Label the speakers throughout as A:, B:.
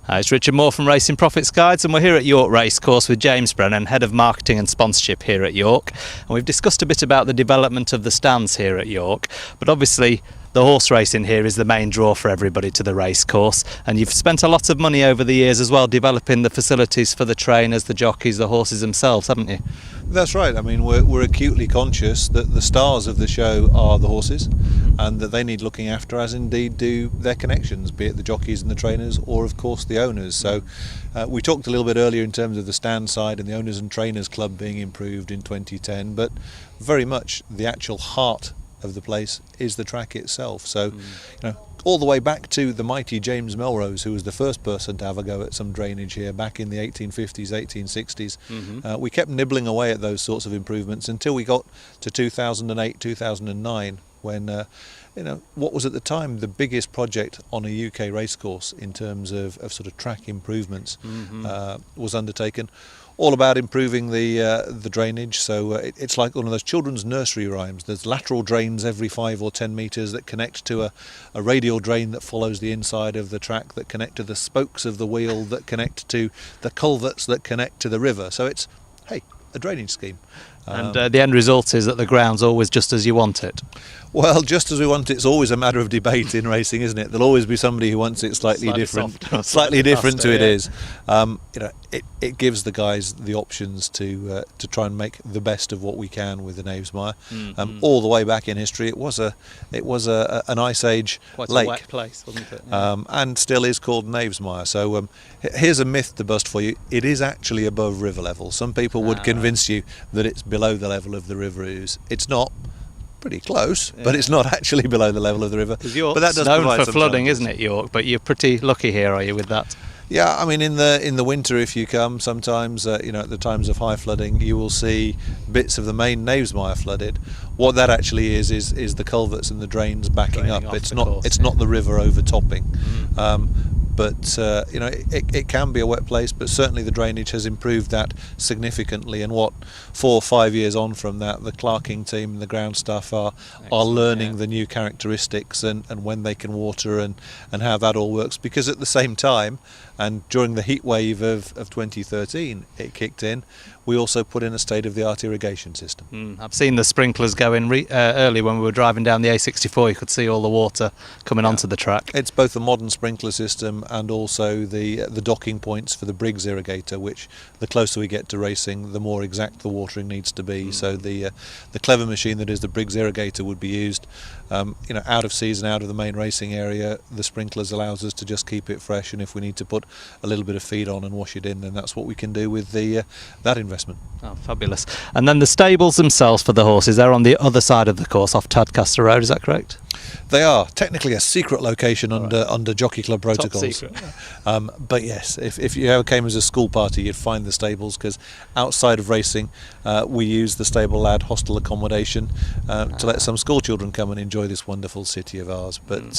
A: Hi, it's Richard Moore from Racing Profits Guides, and we're here at York Racecourse with James Brennan, Head of Marketing and Sponsorship here at York. And we've discussed a bit about the development of the stands here at York, but obviously the horse racing here is the main draw for everybody to the racecourse, and you've spent a lot of money over the years as well developing the facilities for the trainers, the jockeys, the horses themselves, haven't you?
B: That's right. I mean, we're acutely conscious that the stars of the show are the horses, and that they need looking after, as indeed do their connections, be it the jockeys and the trainers, or of course the owners. So we talked a little bit earlier in terms of the stand side and the Owners and Trainers Club being improved in 2010, but very much the actual heart of the place is the track itself. So all the way back to the mighty James Melrose, who was the first person to have a go at some drainage here back in the 1850s, 1860s. We kept nibbling away at those sorts of improvements until we got to 2008, 2009, when what was at the time the biggest project on a UK racecourse in terms of sort of track improvements was undertaken. All about improving the drainage. So it's like one of those children's nursery rhymes. There's lateral drains every 5 or 10 metres that connect to a radial drain that follows the inside of the track, that connect to the spokes of the wheel, that connect to the culverts that connect to the river. So it's, hey, a drainage scheme.
A: And the end result is that the ground's always just as you want it.
B: Well, just as we want it, it's always a matter of debate in racing, isn't it? There'll always be somebody who wants it slightly different, slightly different to it is. It gives the guys the options to try and make the best of what we can with the Knavesmire. All the way back in history, it was an ice age
A: Quite
B: lake,
A: a wet place, wasn't it? Yeah.
B: and still is called Knavesmire. So here's a myth to bust for you: it is actually above river level. Some people would convince you that it's below the level of the river Ouse. It's not. Pretty close, but it's not actually below the level of the river.
A: But that does known for flooding, isn't it, York? But you're pretty lucky here, are you, with that?
B: Yeah, I mean, in the winter, if you come, sometimes at the times of high flooding, you will see bits of the main Knavesmire flooded. What that actually is the culverts and the drains backing up. It's not the river overtopping. But it can be a wet place, but certainly the drainage has improved that significantly. And 4 or 5 years on from that, the Clarking team and the ground staff are learning the new characteristics and when they can water and how that all works. Because at the same time, and during the heat wave of 2013, it kicked in, we also put in a state-of-the-art irrigation system.
A: I've seen the sprinklers go in early when we were driving down the A64. You could see all the water coming onto the track.
B: It's both a modern sprinkler system and also the docking points for the Briggs irrigator, which the closer we get to racing, the more exact the watering needs to be. So the clever machine that is the Briggs irrigator would be used out of season, out of the main racing area. The sprinklers allows us to just keep it fresh, and if we need to put a little bit of feed on and wash it in, then that's what we can do with that investment.
A: Oh, fabulous. And then the stables themselves for the horses, they're on the other side of the course, off Tadcaster Road, is that correct?
B: They are technically a secret location under Jockey Club protocols.
A: Top secret.
B: But yes, if you ever came as a school party, you'd find the stables, because outside of racing, we use the stable lad hostel accommodation to let some school children come and enjoy this wonderful city of ours. But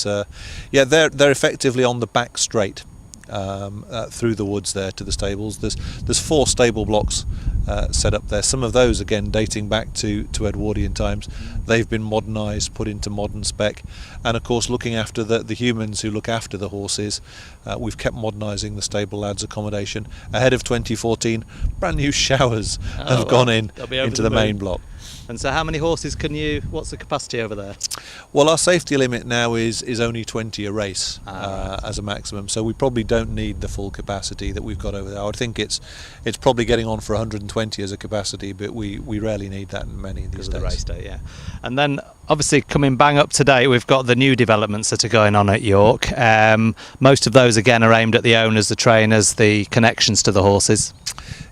B: they're effectively on the back straight. Through the woods there to the stables. There's 4 stable blocks set up there. Some of those again dating back to Edwardian times. They've been modernised, put into modern spec, and of course looking after the humans who look after the horses. We've kept modernising the stable lads accommodation ahead of 2014. Brand new showers have gone into the main block.
A: And so how many horses what's the capacity over there?
B: Well, our safety limit now is only 20 a race as a maximum, so we probably don't need the full capacity that we've got over there. I would think it's probably getting on for 120 as a capacity, but we rarely need that in many of these days.
A: The race day, yeah. And then obviously coming bang up to date, we've got the new developments that are going on at York. Most of those again are aimed at the owners, the trainers, the connections to the horses.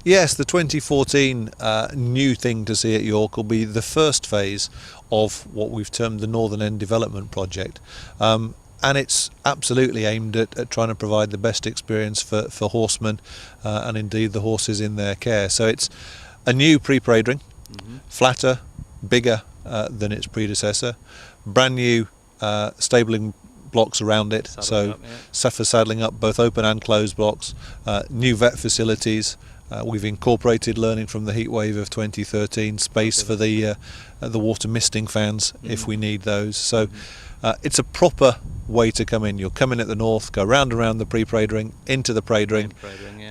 B: Yes, the 2014 new thing to see at York will be the first phase of what we've termed the Northern End Development Project. And it's absolutely aimed at trying to provide the best experience for horsemen and indeed the horses in their care. So it's a new pre-parade ring, flatter, bigger than its predecessor, brand new stabling blocks around it, for saddling up both open and closed blocks, new vet facilities, We've incorporated learning from the heatwave of 2013, space for the water misting fans if we need those. So it's a proper way to come in. You'll come in at the north, go round and round the pre-parade ring, into the parade ring,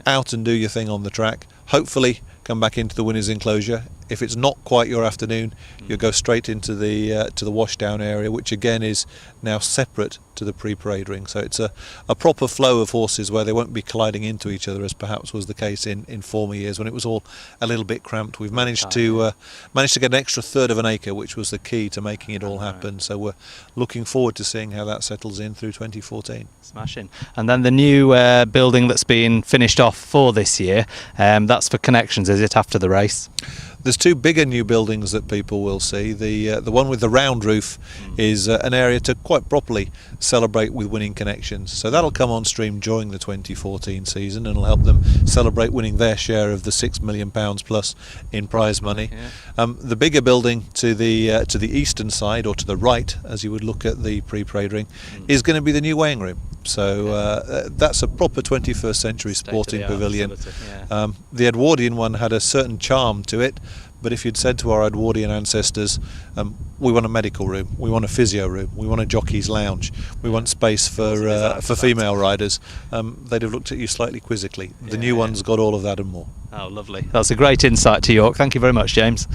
B: out and do your thing on the track. Hopefully come back into the winners enclosure. If it's not quite your afternoon, you'll go straight into the washdown area, which again is now separate to the pre-parade ring. So it's a proper flow of horses where they won't be colliding into each other, as perhaps was the case in former years when it was all a little bit cramped. We've managed to get an extra third of an acre, which was the key to making it all happen. So we're looking forward to seeing how that settles in through 2014.
A: Smashing. And then the new building that's been finished off for this year, that's for connections, is it, after the race?
B: There's two bigger new buildings that people will see. The one with the round roof is an area to quite properly celebrate with winning connections. So that'll come on stream during the 2014 season and it'll help them celebrate winning their share of the £6 million plus in prize money. The bigger building to the eastern side, or to the right, as you would look at the pre-parade ring, is going to be the new weighing room. So that's a proper 21st century sporting pavilion. The Edwardian one had a certain charm to it, but if you'd said to our Edwardian ancestors, we want a medical room, we want a physio room, we want a jockey's lounge, we want space for female riders, they'd have looked at you slightly quizzically. The new one's got all of that and more.
A: Oh, lovely. That's a great insight to York. Thank you very much, James.